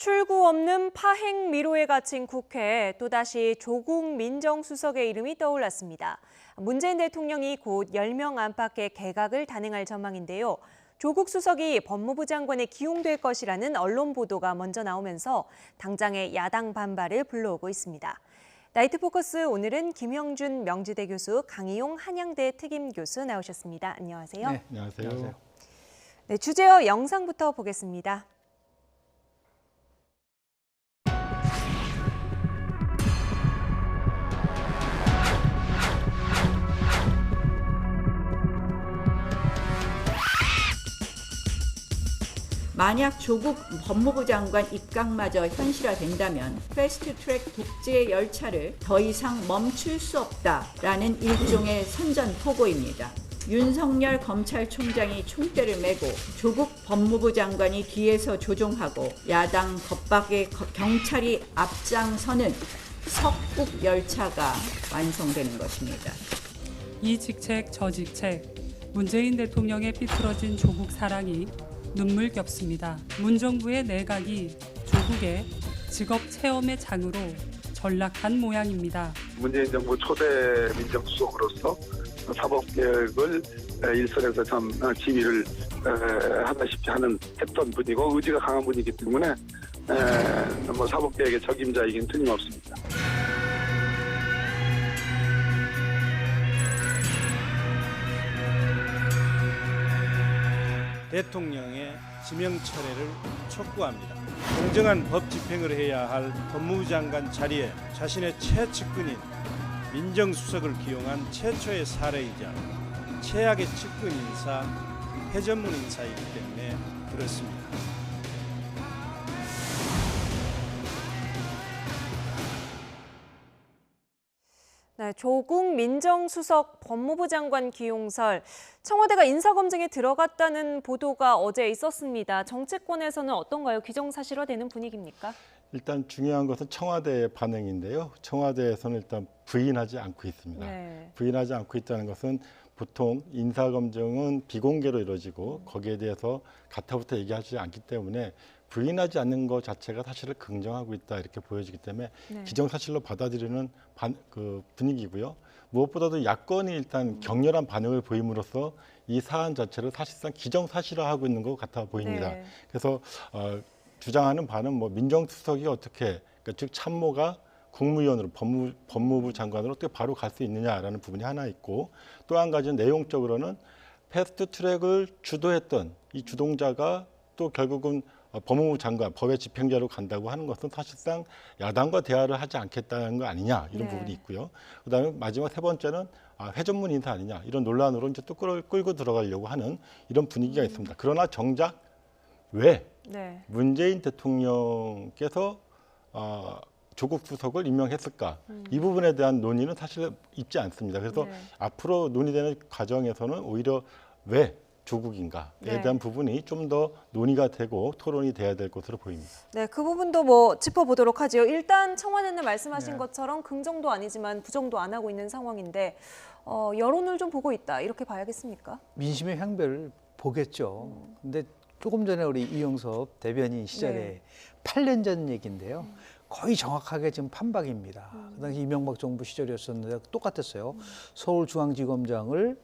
출구 없는 파행 미로에 갇힌 국회에 또다시 조국 민정수석의 이름이 떠올랐습니다. 문재인 대통령이 곧 10명 안팎의 개각을 단행할 전망인데요. 조국 수석이 법무부 장관에 기용될 것이라는 언론 보도가 먼저 나오면서 당장의 야당 반발을 불러오고 있습니다. 나이트 포커스 오늘은 김영준 명지대 교수, 강희용 한양대 특임 교수 나오셨습니다. 안녕하세요. 네, 안녕하세요. 네, 주제와 영상부터 보겠습니다. 만약 조국 법무부 장관 입각마저 현실화된다면 패스트트랙 독재 열차를 더 이상 멈출 수 없다라는 일종의 선전포고입니다. 윤석열 검찰총장이 총대를 메고 조국 법무부 장관이 뒤에서 조종하고 야당 겁박에 경찰이 앞장서는 석국 열차가 완성되는 것입니다. 이 직책 저 직책, 문재인 대통령의 삐뚤어진 조국 사랑이 눈물겹습니다. 문정부의 내각이 조국의 직업 체험의 장으로 전락한 모양입니다. 문재인 정부 초대 민정수석으로서 사법개혁을 일선에서 참 지휘를 하다시피 했던 분이고 의지가 강한 분이기 때문에 사법개혁의 적임자이긴 틀림없습니다. 대통령의 지명 철회를 촉구합니다. 공정한 법 집행을 해야 할 법무부 장관 자리에 자신의 최측근인 민정수석을 기용한 최초의 사례이자 최악의 측근 인사, 회전문 인사이기 때문에 그렇습니다. 네, 조국 민정수석 법무부 장관 기용설, 청와대가 인사검증에 들어갔다는 보도가 어제 있었습니다. 정치권에서는 어떤가요? 기정사실화되는 분위기입니까? 일단 중요한 것은 청와대의 반응인데요. 청와대에서는 일단 부인하지 않고 있습니다. 네. 부인하지 않고 있다는 것은 보통 인사검증은 비공개로 이루어지고 거기에 대해서 가타부터 얘기하지 않기 때문에 부인하지 않는 것 자체가 사실을 긍정하고 있다 이렇게 보여지기 때문에 네. 기정사실로 받아들이는 분위기고요. 무엇보다도 야권이 일단 격렬한 반응을 보임으로써 이 사안 자체를 사실상 기정사실화하고 있는 것 같아 보입니다. 네. 그래서 주장하는 바는 민정수석이 어떻게 그러니까 즉 참모가 국무위원으로 법무부 장관으로 어떻게 바로 갈 수 있느냐라는 부분이 하나 있고 또 한 가지는 내용적으로는 패스트트랙을 주도했던 이 주동자가 또 결국은 법무부 장관, 법의 집행자로 간다고 하는 것은 사실상 야당과 대화를 하지 않겠다는 거 아니냐 이런 부분이 있고요. 그다음에 마지막 세 번째는 회전문 인사 아니냐 이런 논란으로 이제 또 끌고 들어가려고 하는 이런 분위기가 있습니다. 그러나 정작 왜 문재인 대통령께서 조국 수석을 임명했을까? 이 부분에 대한 논의는 사실 있지 않습니다. 그래서 앞으로 논의되는 과정에서는 오히려 왜 조국인가에 대한 부분이 좀 더 논의가 되고 토론이 돼야 될 것으로 보입니다. 네, 그 부분도 짚어보도록 하죠. 일단 청와대는 말씀하신 것처럼 긍정도 아니지만 부정도 안 하고 있는 상황인데 여론을 좀 보고 있다 이렇게 봐야겠습니까? 민심의 향배를 보겠죠. 근데 조금 전에 우리 이용섭 대변인 시절에 8년 전 얘기인데요. 거의 정확하게 지금 판박입니다. 그 당시 이명박 정부 시절이었었는데 똑같았어요. 서울중앙지검장을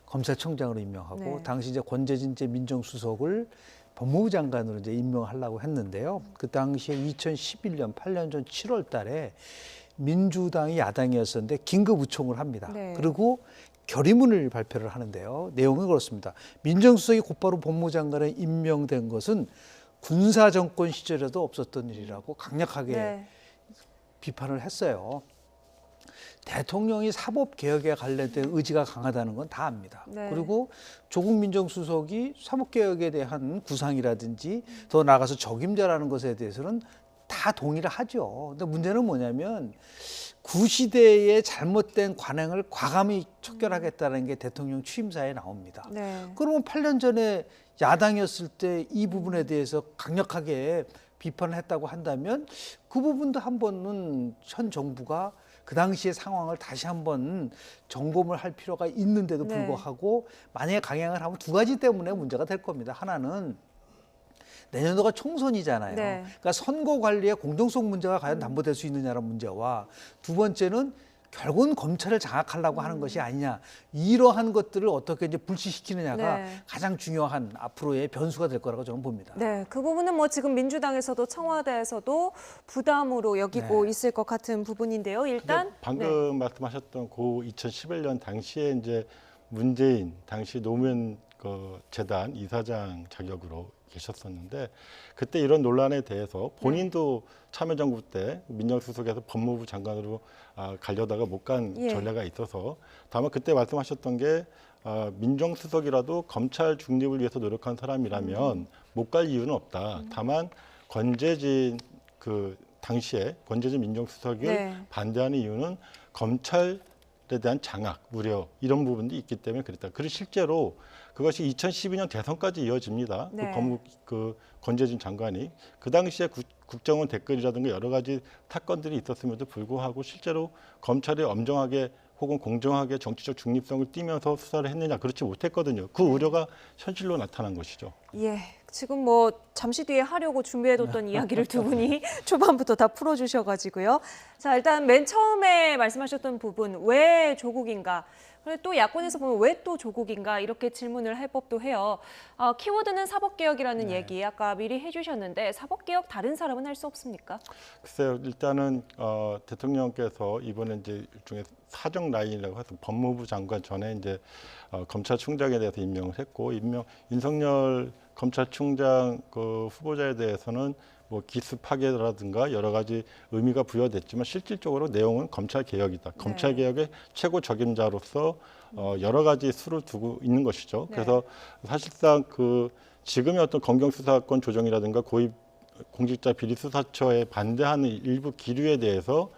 검찰총장으로 임명하고 당시 이제 권재진 민정수석을 법무부 장관으로 이제 임명하려고 했는데요. 그 당시에 2011년 8년 전 7월 달에 민주당이 야당이었었는데 긴급 의총을 합니다. 그리고 결의문을 발표를 하는데요. 내용은 그렇습니다. 민정수석이 곧바로 법무부 장관에 임명된 것은 군사정권 시절에도 없었던 일이라고 강력하게 비판을 했어요. 대통령이 사법개혁에 관련된 의지가 강하다는 건 다 압니다. 그리고 조국 민정수석이 사법개혁에 대한 구상이라든지 더 나아가서 적임자라는 것에 대해서는 다 동의를 하죠. 근데 문제는 뭐냐면 구시대의 잘못된 관행을 과감히 척결하겠다는 게 대통령 취임사에 나옵니다. 그러면 8년 전에 야당이었을 때 이 부분에 대해서 강력하게 비판을 했다고 한다면 그 부분도 한 번은 현 정부가 그 당시의 상황을 다시 한번 점검을 할 필요가 있는데도 불구하고 만약에 강행을 하면 두 가지 때문에 문제가 될 겁니다. 하나는 내년도가 총선이잖아요. 네. 그러니까 선거 관리의 공정성 문제가 과연 담보될 수 있느냐라는 문제와 두 번째는 결국은 검찰을 장악하려고 하는 것이 아니냐. 이러한 것들을 어떻게 이제 불식시키느냐가 네. 가장 중요한 앞으로의 변수가 될 거라고 저는 봅니다. 네, 그 부분은 뭐 지금 민주당에서도 청와대에서도 부담으로 여기고 네. 있을 것 같은 부분인데요. 일단 근데 방금 말씀하셨던 고 2011년 당시에 이제 문재인 당시 노무현 그 재단 이사장 자격으로 계셨었는데 그때 이런 논란에 대해서 본인도 참여정부 때 민정수석에서 법무부 장관으로 가려다가 못 간 예. 전례가 있어서 다만 그때 말씀하셨던 게 민정수석이라도 검찰 중립을 위해서 노력한 사람이라면 못 갈 이유는 없다. 다만 권재진 그 당시에 권재진 민정수석을 네. 반대하는 이유는 검찰에 대한 장악, 우려 이런 부분도 있기 때문에 그랬다. 그리고 실제로 그것이 2012년 대선까지 이어집니다. 네. 그 권재진 장관이 그 당시에 국정원 댓글이라든가 여러 가지 사건들이 있었음에도 불구하고 실제로 검찰이 엄정하게 혹은 공정하게 정치적 중립성을 띠면서 수사를 했느냐 그렇지 못했거든요. 그 우려가 현실로 나타난 것이죠. 예, 지금 뭐 잠시 뒤에 하려고 준비해뒀던 이야기를 두 분이 초반부터 다 풀어주셔가지고요. 자, 일단 맨 처음에 말씀하셨던 부분, 왜 조국인가? 그리고 또 야권에서 보면 왜 또 조국인가? 이렇게 질문을 할 법도 해요. 키워드는 사법개혁이라는 얘기 아까 미리 해주셨는데 사법개혁 다른 사람은 할 수 없습니까? 글쎄요, 일단은 대통령께서 이번에 이제 일종의 사정 라인이라고 해서 법무부 장관 전에 이제 검찰총장에 대해서 임명을 했고 윤석열 검찰총장 그 후보자에 대해서는 뭐 기수 파괴라든가 여러 가지 의미가 부여됐지만 실질적으로 내용은 검찰 개혁이다. 검찰 개혁의 최고 적임자로서 여러 가지 수를 두고 있는 것이죠. 네. 그래서 사실상 그 지금의 어떤 검경 수사권 조정이라든가 고위 공직자 비리 수사처에 반대하는 일부 기류에 대해서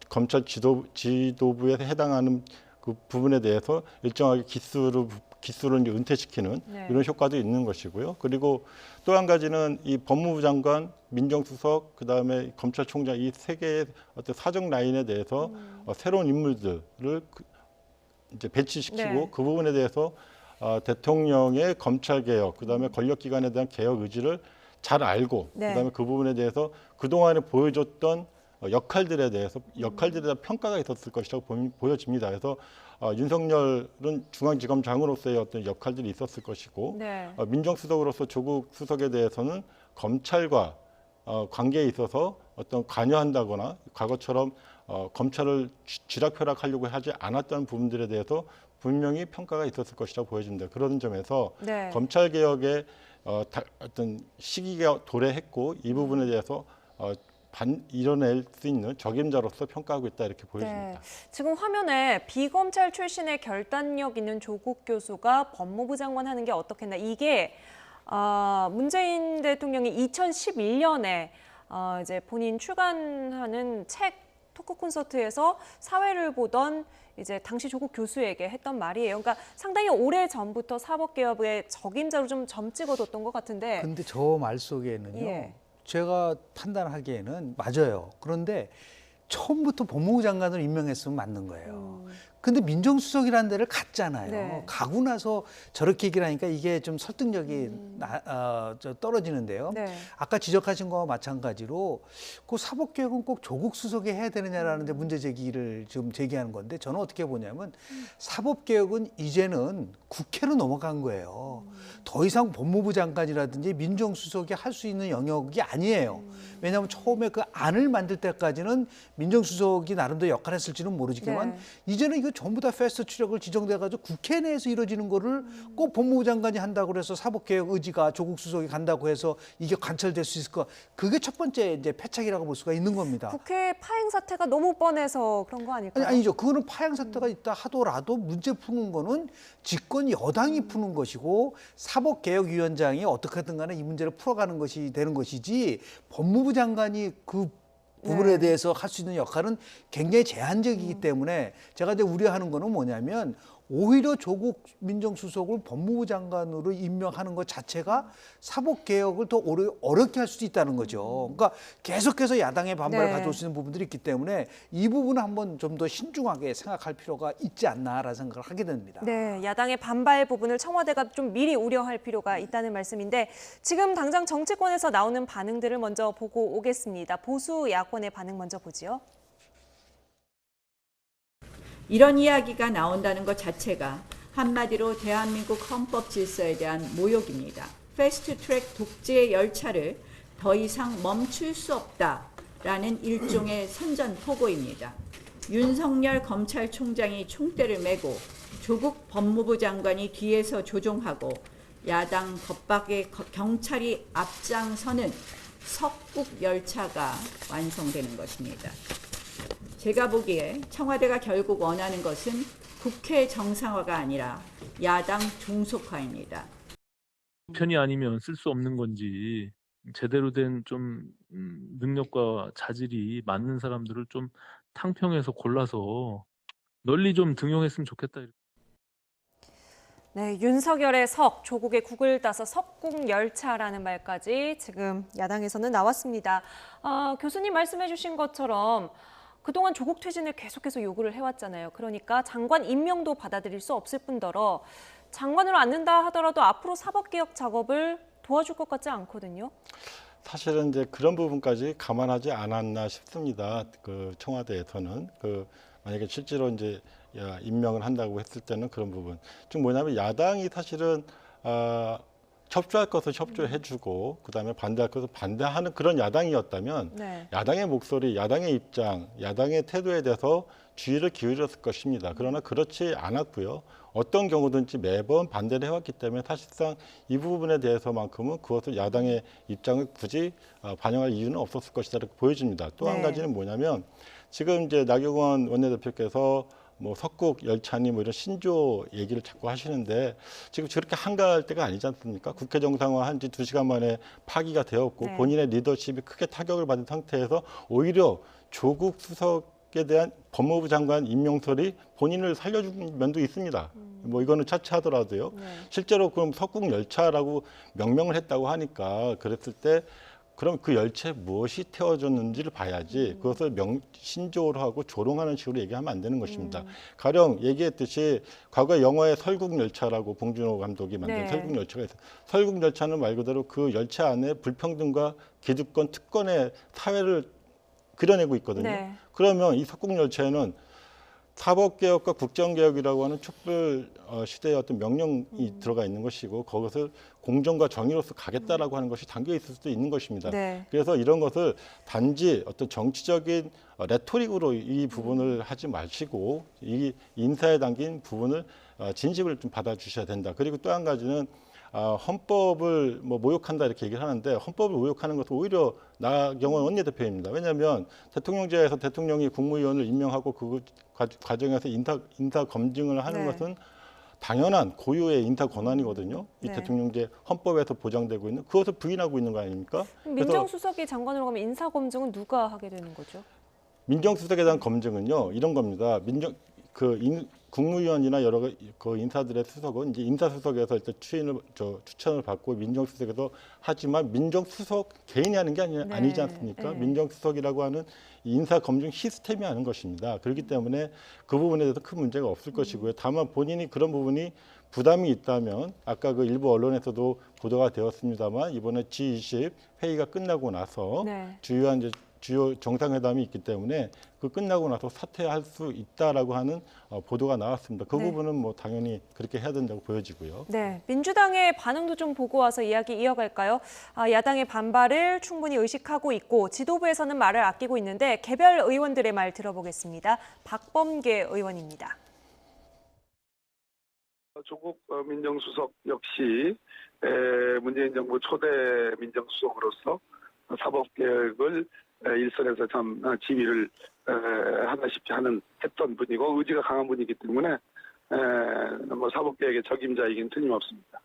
검찰 지도부에 해당하는 그 부분에 대해서 일정하게 기수를 이제 은퇴시키는 네. 이런 효과도 있는 것이고요. 그리고 또 한 가지는 이 법무부 장관, 민정수석, 그다음에 검찰총장 이 세 개의 어떤 사정 라인에 대해서 새로운 인물들을 이제 배치시키고 네. 그 부분에 대해서 대통령의 검찰 개혁, 그다음에 권력기관에 대한 개혁 의지를 잘 알고 네. 그다음에 그 부분에 대해서 그동안에 보여줬던 역할들에 대해서 역할들에 대한 평가가 있었을 것이라고 보여집니다. 그래서 윤석열은 중앙지검장으로서의 어떤 역할들이 있었을 것이고 네. 민정수석으로서 조국 수석에 대해서는 검찰과 관계에 있어서 어떤 관여한다거나 과거처럼 검찰을 쥐락펴락하려고 하지 않았던 부분들에 대해서 분명히 평가가 있었을 것이라고 보여집니다. 그런 점에서 네. 검찰 개혁의 어떤 시기가 도래했고 이 부분에 대해서 이뤄낼 수 있는 적임자로서 평가하고 있다 이렇게 보여집니다. 네. 지금 화면에 비검찰 출신의 결단력 있는 조국 교수가 법무부 장관 하는 게 어떻겠나. 이게 문재인 대통령이 2011년에 이제 본인 출간하는 책 토크 콘서트에서 사회를 보던 이제 당시 조국 교수에게 했던 말이에요. 그러니까 상당히 오래 전부터 사법개혁의 적임자로 좀 점 찍어뒀던 것 같은데. 근데 저 말 속에는요. 예. 제가 판단하기에는 맞아요. 그런데 처음부터 법무부 장관을 임명했으면 맞는 거예요. 근데 민정수석이라는 데를 갔잖아요. 네. 가고 나서 저렇게 얘기를 하니까 이게 좀 설득력이 떨어지는데요. 네. 아까 지적하신 거와 마찬가지로 그 사법개혁은 꼭 조국 수석이 해야 되느냐라는 데 문제 제기를 지금 제기하는 건데 저는 어떻게 보냐면 사법개혁은 이제는 국회로 넘어간 거예요. 더 이상 법무부 장관이라든지 민정수석이 할 수 있는 영역이 아니에요. 왜냐하면 처음에 그 안을 만들 때까지는 민정수석이 나름대로 역할을 했을지는 모르지만 네. 이제는 이거 전부 다 패스트 트랙을 지정돼가지고 국회 내에서 이루어지는 거를 꼭 법무부 장관이 한다고 그래서 사법개혁 의지가 조국 수석이 간다고 해서 이게 관철될 수 있을 거 그게 첫 번째 이제 패착이라고 볼 수가 있는 겁니다. 국회 파행 사태가 너무 뻔해서 그런 거 아닐까요? 아니죠. 그거는 파행 사태가 있다 하더라도 문제 푸는 거는 집권 여당이 푸는 것이고 사법개혁위원장이 어떻게든 간에 이 문제를 풀어가는 것이 되는 것이지 법무부 장관이 그 부분에 네. 대해서 할 수 있는 역할은 굉장히 제한적이기 때문에 제가 이제 우려하는 거는 뭐냐면 오히려 조국 민정수석을 법무부 장관으로 임명하는 것 자체가 사법개혁을 더 어렵게 할 수도 있다는 거죠. 그러니까 계속해서 야당의 반발을 네. 가져올 수 있는 부분들이 있기 때문에 이 부분은 한번 좀 더 신중하게 생각할 필요가 있지 않나라는 생각을 하게 됩니다. 네, 야당의 반발 부분을 청와대가 좀 미리 우려할 필요가 있다는 말씀인데 지금 당장 정치권에서 나오는 반응들을 먼저 보고 오겠습니다. 보수 야권의 반응 먼저 보지요. 이런 이야기가 나온다는 것 자체가 한마디로 대한민국 헌법 질서에 대한 모욕입니다. 패스트트랙 독재 열차를 더 이상 멈출 수 없다라는 일종의 선전포고입니다. 윤석열 검찰총장이 총대를 메고 조국 법무부 장관이 뒤에서 조종하고 야당 겁박에 경찰이 앞장서는 석국 열차가 완성되는 것입니다. 제가 보기에 청와대가 결국 원하는 것은 국회 정상화가 아니라 야당 종속화입니다. 편이 아니면 쓸 수 없는 건지 제대로 된 좀 능력과 자질이 맞는 사람들을 좀 탕평해서 골라서 널리 좀 등용했으면 좋겠다. 네, 윤석열의 석, 조국의 국을 따서 석국 열차라는 말까지 지금 야당에서는 나왔습니다. 교수님 말씀해 주신 것처럼 그동안 조국 퇴진을 계속해서 요구를 해왔잖아요. 그러니까 장관 임명도 받아들일 수 없을 뿐더러 장관을 앉는다 하더라도 앞으로 사법개혁 작업을 도와줄 것 같지 않거든요. 사실은 이제 그런 부분까지 감안하지 않았나 싶습니다. 그 청와대에서는 만약에 실제로 이제 임명을 한다고 했을 때는 그런 부분. 즉 뭐냐면 야당이 사실은 협조할 것을 협조해주고 그다음에 반대할 것을 반대하는 그런 야당이었다면 네. 야당의 목소리, 야당의 입장, 야당의 태도에 대해서 주의를 기울였을 것입니다. 그러나 그렇지 않았고요. 어떤 경우든지 매번 반대를 해왔기 때문에 사실상 이 부분에 대해서만큼은 그것을 야당의 입장을 굳이 반영할 이유는 없었을 것이다 이렇게 보여집니다. 또 한 네. 가지는 뭐냐면 지금 이제 나경원 원내대표께서 뭐 석국 열차니 뭐 이런 신조 얘기를 자꾸 하시는데 지금 저렇게 한가할 때가 아니지 않습니까? 국회 정상화 한 지 2시간 만에 파기가 되었고 네. 본인의 리더십이 크게 타격을 받은 상태에서 오히려 조국 수석에 대한 법무부 장관 임명설이 본인을 살려준 면도 있습니다. 뭐 이거는 차치하더라도요. 네. 실제로 그럼 석국 열차라고 명명을 했다고 하니까 그랬을 때 그럼 그 열차에 무엇이 태워졌는지를 봐야지 그것을 신조어로 하고 조롱하는 식으로 얘기하면 안 되는 것입니다. 가령 얘기했듯이 과거 영화의 설국열차라고 봉준호 감독이 만든 네. 설국열차가 있어요. 설국열차는 말 그대로 그 열차 안에 불평등과 기득권, 특권의 사회를 그려내고 있거든요. 네. 그러면 이 석국열차에는 사법개혁과 국정개혁이라고 하는 촛불 시대의 어떤 명령이 들어가 있는 것이고 그것을 공정과 정의로서 가겠다라고 하는 것이 담겨 있을 수도 있는 것입니다. 네. 그래서 이런 것을 단지 어떤 정치적인 레토릭으로 이 부분을 하지 마시고 이 인사에 담긴 부분을 진심을 좀 받아주셔야 된다. 그리고 또 한 가지는 헌법을 뭐 모욕한다 이렇게 얘기를 하는데 헌법을 모욕하는 것은 오히려 나경원 원내대표입니다. 왜냐하면 대통령제에서 대통령이 국무위원을 임명하고 그 과정에서 인사 검증을 하는 네. 것은 당연한 고유의 인사 권한이거든요. 이 네. 대통령제 헌법에서 보장되고 있는 그것을 부인하고 있는 거 아닙니까? 민정수석이 장관으로 가면 인사검증은 누가 하게 되는 거죠? 민정수석에 대한 검증은요 이런 겁니다. 국무위원이나 여러 그 인사들의 수석은 이제 인사수석에서 일단 추천을 받고 민정수석에서 하지만 민정수석 개인이 하는 게 아니지 않습니까? 네. 민정수석이라고 하는 인사 검증 시스템이 하는 것입니다. 그렇기 때문에 그 부분에 대해서 큰 문제가 없을 것이고요. 다만 본인이 그런 부분이 부담이 있다면 아까 그 일부 언론에서도 보도가 되었습니다만 이번에 G20 회의가 끝나고 나서 네. 주요 정상회담이 있기 때문에 그 끝나고 나서 사퇴할 수 있다라고 하는 보도가 나왔습니다. 그 네. 부분은 뭐 당연히 그렇게 해야 된다고 보여지고요. 네, 민주당의 반응도 좀 보고 와서 이야기 이어갈까요? 야당의 반발을 충분히 의식하고 있고 지도부에서는 말을 아끼고 있는데 개별 의원들의 말 들어보겠습니다. 박범계 의원입니다. 조국 민정수석 역시 문재인 정부 초대 민정수석으로서 사법개혁을 일선에서 참 지휘를 하다시피 했던 분이고 의지가 강한 분이기 때문에 뭐 사법개혁의 적임자이긴 틀림없습니다.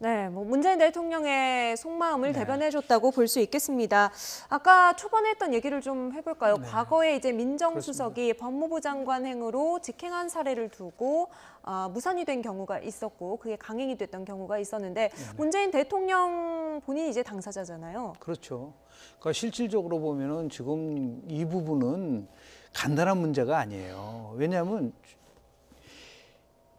네, 뭐 문재인 대통령의 속마음을 네. 대변해줬다고 볼 수 있겠습니다. 아까 초반에 했던 얘기를 좀 해볼까요? 네. 과거에 이제 민정수석이 법무부 장관 행으로 직행한 사례를 두고 무산이 된 경우가 있었고 그게 강행이 됐던 경우가 있었는데 문재인 대통령 본인이 이제 당사자잖아요. 그렇죠. 그러니까 실질적으로 보면은 지금 이 부분은 간단한 문제가 아니에요. 왜냐하면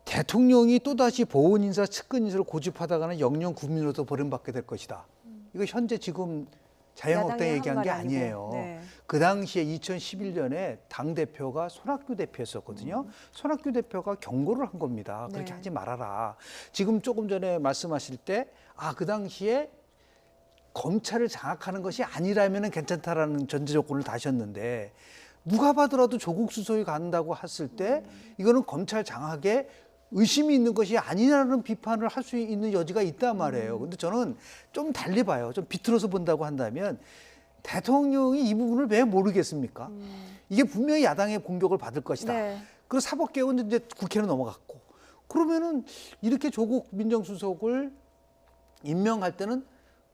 대통령이 또다시 보훈 인사, 측근 인사를 고집하다가는 영영 국민으로부터 버림받게 될 것이다. 이거 현재 지금 자유한국당이 야당의 얘기한 게 한 말이 아니고. 아니에요. 네. 그 당시에 2011년에 당대표가 손학규 대표였었거든요. 손학규 대표가 경고를 한 겁니다. 그렇게 네. 하지 말아라. 지금 조금 전에 말씀하실 때, 그 당시에 검찰을 장악하는 것이 아니라면 괜찮다라는 전제 조건을 다셨는데, 누가 봐더라도 조국 수석이 간다고 했을 때, 이거는 검찰 장악에 의심이 있는 것이 아니라는 비판을 할 수 있는 여지가 있단 말이에요. 근데 저는 좀 달리 봐요. 좀 비틀어서 본다고 한다면 대통령이 이 부분을 왜 모르겠습니까? 이게 분명히 야당의 공격을 받을 것이다. 네. 그리고 사법개혁은 이제 국회로 넘어갔고 그러면은 이렇게 조국 민정수석을 임명할 때는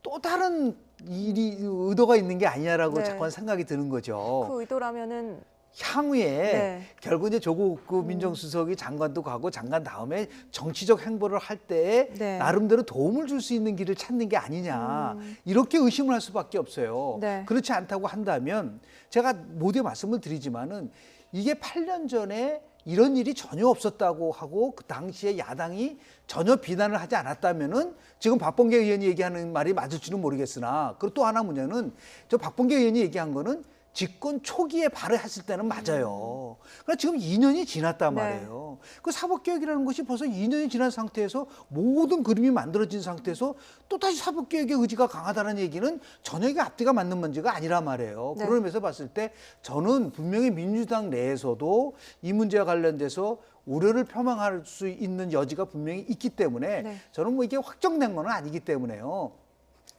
또 다른 의도가 있는 게 아니냐라고 네. 자꾸 생각이 드는 거죠. 그 의도라면은 향후에 네. 결국 이제 조국 그 민정수석이 장관도 가고 장관 다음에 정치적 행보를 할 때에 네. 나름대로 도움을 줄 수 있는 길을 찾는 게 아니냐 이렇게 의심을 할 수밖에 없어요. 네. 그렇지 않다고 한다면 제가 모두에 말씀을 드리지만은 이게 8년 전에 이런 일이 전혀 없었다고 하고 그 당시에 야당이 전혀 비난을 하지 않았다면은 지금 박범계 의원이 얘기하는 말이 맞을지는 모르겠으나 그리고 또 하나 문제는 저 박범계 의원이 얘기한 거는 집권 초기에 발의했을 때는 맞아요. 그러나 지금 2년이 지났단 네. 말이에요. 그 사법개혁이라는 것이 벌써 2년이 지난 상태에서 모든 그림이 만들어진 상태에서 또다시 사법개혁의 의지가 강하다는 얘기는 전혀 이게 앞뒤가 맞는 문제가 아니란 말이에요. 네. 그런 면에서 봤을 때 저는 분명히 민주당 내에서도 이 문제와 관련돼서 우려를 표명할 수 있는 여지가 분명히 있기 때문에 네. 저는 뭐 이게 확정된 건 아니기 때문에요.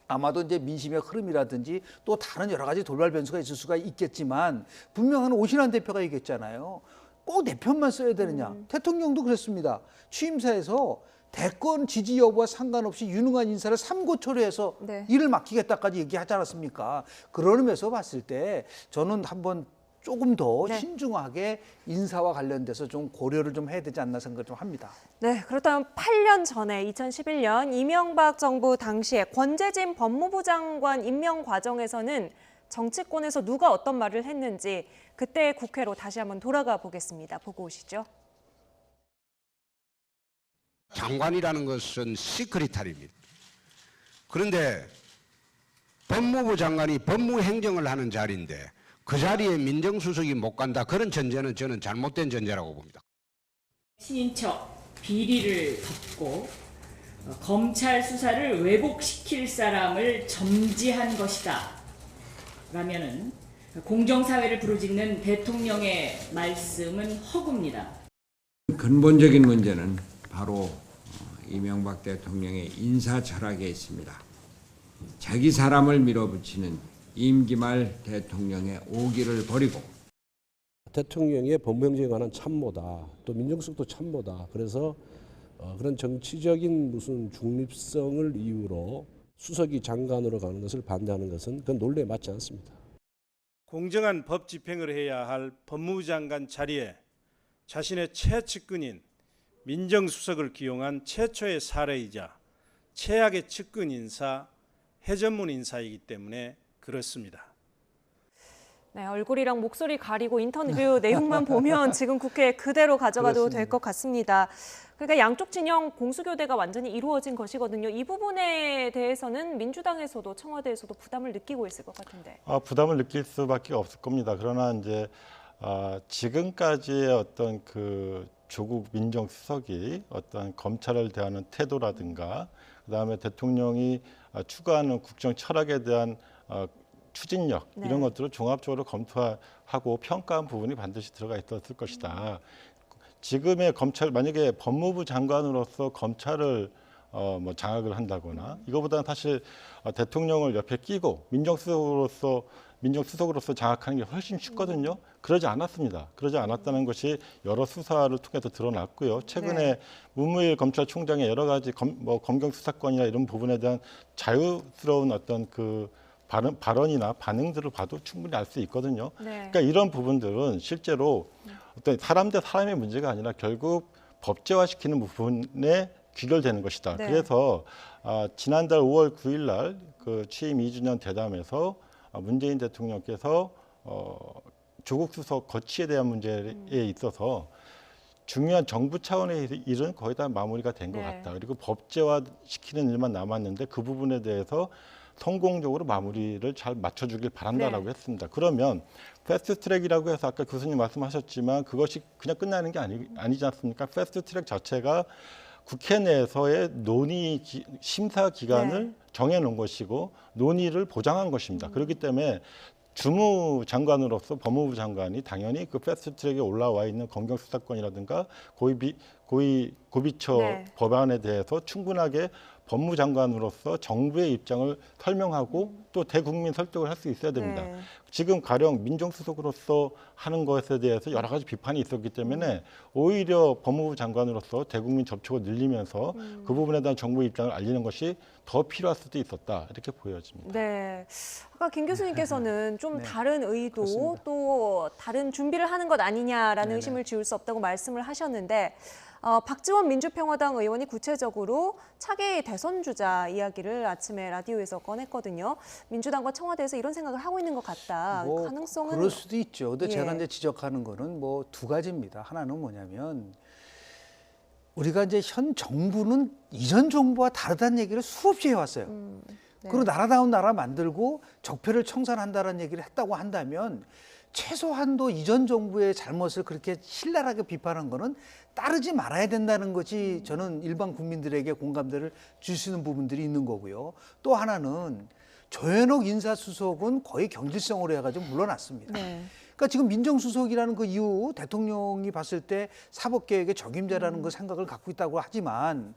아마도 이제 민심의 흐름이라든지 또 다른 여러 가지 돌발 변수가 있을 수가 있겠지만 분명한 오신환 대표가 얘기했잖아요. 꼭 내 편만 써야 되느냐. 대통령도 그랬습니다. 취임사에서 대권 지지 여부와 상관없이 유능한 인사를 삼고초려해서 네. 일을 맡기겠다까지 얘기하지 않았습니까? 그런 의미에서 봤을 때 저는 한번 조금 더 네. 신중하게 인사와 관련돼서 좀 고려를 좀 해야 되지 않나 생각을 좀 합니다. 네, 그렇다면 8년 전에 2011년 이명박 정부 당시에 권재진 법무부 장관 임명 과정에서는 정치권에서 누가 어떤 말을 했는지 그때 국회로 다시 한번 돌아가 보겠습니다. 보고 오시죠. 장관이라는 것은 시크릿탈입니다. 그런데 법무부 장관이 법무행정을 하는 자리인데 그 자리에 민정수석이 못 간다. 그런 전제는 저는 잘못된 전제라고 봅니다. 친인척 비리를 덮고 검찰 수사를 왜곡시킬 사람을 점지한 것이다. 라면은 공정사회를 부르짖는 대통령의 말씀은 허구입니다. 근본적인 문제는 바로 이명박 대통령의 인사 철학에 있습니다. 자기 사람을 밀어붙이는 임기 말 대통령의 오기를 버리고 대통령의 법무행정에 관한 참모다. 또 민정수석도 참모다. 그래서 그런 정치적인 무슨 중립성을 이유로 수석이 장관으로 가는 것을 반대하는 것은 그건 논리에 맞지 않습니다. 공정한 법 집행을 해야 할 법무부 장관 자리에 자신의 최측근인 민정수석을 기용한 최초의 사례이자 최악의 측근 인사, 해전문 인사이기 때문에 그렇습니다. 네, 얼굴이랑 목소리 가리고 인터뷰 내용만 보면 지금 국회에 그대로 가져가도 될 것 같습니다. 그러니까 양쪽 진영 공수교대가 완전히 이루어진 것이거든요. 이 부분에 대해서는 민주당에서도 청와대에서도 부담을 느끼고 있을 것 같은데. 부담을 느낄 수밖에 없을 겁니다. 그러나 이제 지금까지의 어떤 그 조국 민정수석이 어떤 검찰을 대하는 태도라든가 그다음에 대통령이 추구하는 국정 철학에 대한 추진력 네. 이런 것들을 종합적으로 검토하고 평가한 부분이 반드시 들어가 있었을 것이다. 지금의 검찰 만약에 법무부 장관으로서 검찰을 뭐 장악을 한다거나 이거보다는 사실 대통령을 옆에 끼고 민정수석으로서 장악하는 게 훨씬 쉽거든요. 그러지 않았습니다. 그러지 않았다는 것이 여러 수사를 통해서 드러났고요. 최근에 문무일 검찰총장의 여러 가지 검경 수사권이나 이런 부분에 대한 자유스러운 어떤 그 발언이나 반응들을 봐도 충분히 알 수 있거든요. 그러니까 이런 부분들은 실제로 어떤 사람 대 사람의 문제가 아니라 결국 법제화시키는 부분에 귀결되는 것이다. 그래서 지난달 5월 9일 날 그 취임 2주년 대담에서 문재인 대통령께서 조국 수석 거취에 대한 문제에 있어서 중요한 정부 차원의 일은 거의 다 마무리가 된 것 같다. 그리고 법제화시키는 일만 남았는데 그 부분에 대해서 성공적으로 마무리를 잘 맞춰주길 바란다라고 했습니다. 그러면 패스트트랙이라고 해서 아까 교수님 말씀하셨지만 그것이 그냥 끝나는 게 아니지 않습니까? 패스트트랙 자체가 국회 내에서의 논의 심사 기간을 정해놓은 것이고 논의를 보장한 것입니다. 그렇기 때문에 주무장관으로서 법무부 장관이 당연히 그 패스트트랙에 올라와 있는 검경수사권이라든가 고비처 법안에 대해서 충분하게 법무장관으로서 정부의 입장을 설명하고 또 대국민 설득을 할 수 있어야 됩니다. 지금 가령 민정수석으로서 하는 것에 대해서 여러 가지 비판이 있었기 때문에 오히려 법무부 장관으로서 대국민 접촉을 늘리면서 그 부분에 대한 정부의 입장을 알리는 것이 더 필요할 수도 있었다 이렇게 보여집니다. 네, 아까 김 교수님께서는 좀 다른 의도 그렇습니다. 또 다른 준비를 하는 것 아니냐라는 의심을 지울 수 없다고 말씀을 하셨는데 박지원 민주평화당 의원이 구체적으로 차기 대선 주자 이야기를 아침에 라디오에서 꺼냈거든요. 민주당과 청와대에서 이런 생각을 하고 있는 것 같다. 뭐 가능성은 그럴 수도 있죠. 근데 제가 이제 지적하는 거는 뭐 두 가지입니다. 하나는 뭐냐면 우리가 이제 현 정부는 이전 정부와 다르다는 얘기를 수없이 해왔어요. 그리고 나라다운 나라 만들고 적폐를 청산한다는 얘기를 했다고 한다면 최소한도 이전 정부의 잘못을 그렇게 신랄하게 비판한 거는 따르지 말아야 된다는 것이 저는 일반 국민들에게 공감대를 줄 수 있는 부분들이 있는 거고요. 또 하나는 조현옥 인사수석은 거의 경질성으로 해가지고 물러났습니다. 그러니까 지금 민정수석이라는 그 이후 대통령이 봤을 때 사법개혁의 적임자라는 그 생각을 갖고 있다고 하지만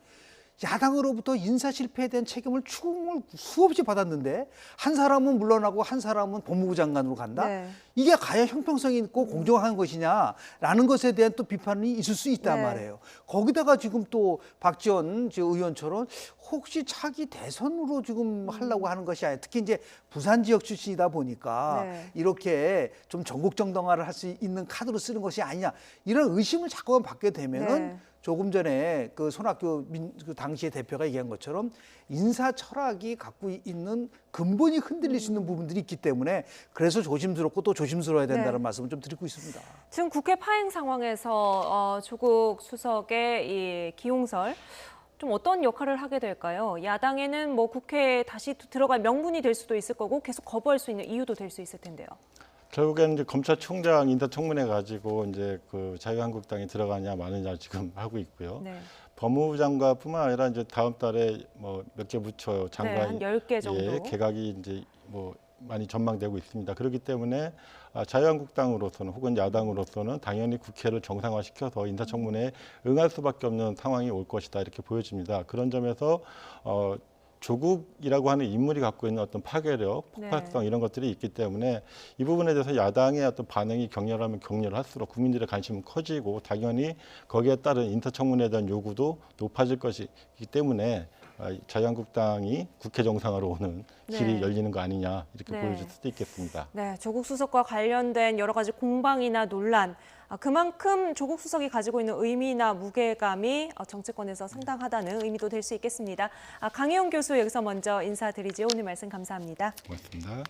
야당으로부터 인사 실패에 대한 책임을 추궁을 수없이 받았는데 한 사람은 물러나고 한 사람은 법무부 장관으로 간다? 이게 과연 형평성이 있고 공정한 것이냐라는 것에 대한 또 비판이 있을 수 있단 말이에요. 거기다가 지금 또 박지원 의원처럼 혹시 차기 대선으로 지금 하려고 하는 것이 아니라 특히 이제 부산 지역 출신이다 보니까 이렇게 좀 전국 정당화를 할 수 있는 카드로 쓰는 것이 아니냐 이런 의심을 자꾸만 받게 되면은 조금 전에 그 손학규 그 당시의 대표가 얘기한 것처럼 인사 철학이 갖고 있는 근본이 흔들릴 수 있는 부분들이 있기 때문에 그래서 조심스럽고 또 조심스러워야 된다는 말씀을 좀 드리고 있습니다. 지금 국회 파행 상황에서 조국 수석의 이 기용설 좀 어떤 역할을 하게 될까요? 야당에는 뭐 국회에 다시 들어갈 명분이 될 수도 있을 거고 계속 거부할 수 있는 이유도 될 수 있을 텐데요. 결국에는 이제 검찰총장 인사청문회 가지고 이제 그 자유한국당이 들어가냐 마느냐 지금 하고 있고요. 법무부 장관뿐만 아니라 이제 다음 달에 뭐 몇 개 부처 장관 한 10개 정도 개각이 이제 뭐 많이 전망되고 있습니다. 그렇기 때문에 자유한국당으로서는 혹은 야당으로서는 당연히 국회를 정상화시켜서 인사청문회에 응할 수밖에 없는 상황이 올 것이다 이렇게 보여집니다. 그런 점에서 조국이라고 하는 인물이 갖고 있는 어떤 파괴력, 폭발성 이런 것들이 있기 때문에 이 부분에 대해서 야당의 어떤 반응이 격렬하면 격렬할수록 국민들의 관심은 커지고 당연히 거기에 따른 인사청문회에 대한 요구도 높아질 것이기 때문에 자유한국당이 국회 정상화로 오는 길이 열리는 거 아니냐 이렇게 보여줄 수도 있겠습니다. 네, 조국 수석과 관련된 여러 가지 공방이나 논란, 그만큼 조국 수석이 가지고 있는 의미나 무게감이 정치권에서 상당하다는 의미도 될 수 있겠습니다. 강혜영 교수 여기서 먼저 인사드리죠. 오늘 말씀 감사합니다. 고맙습니다.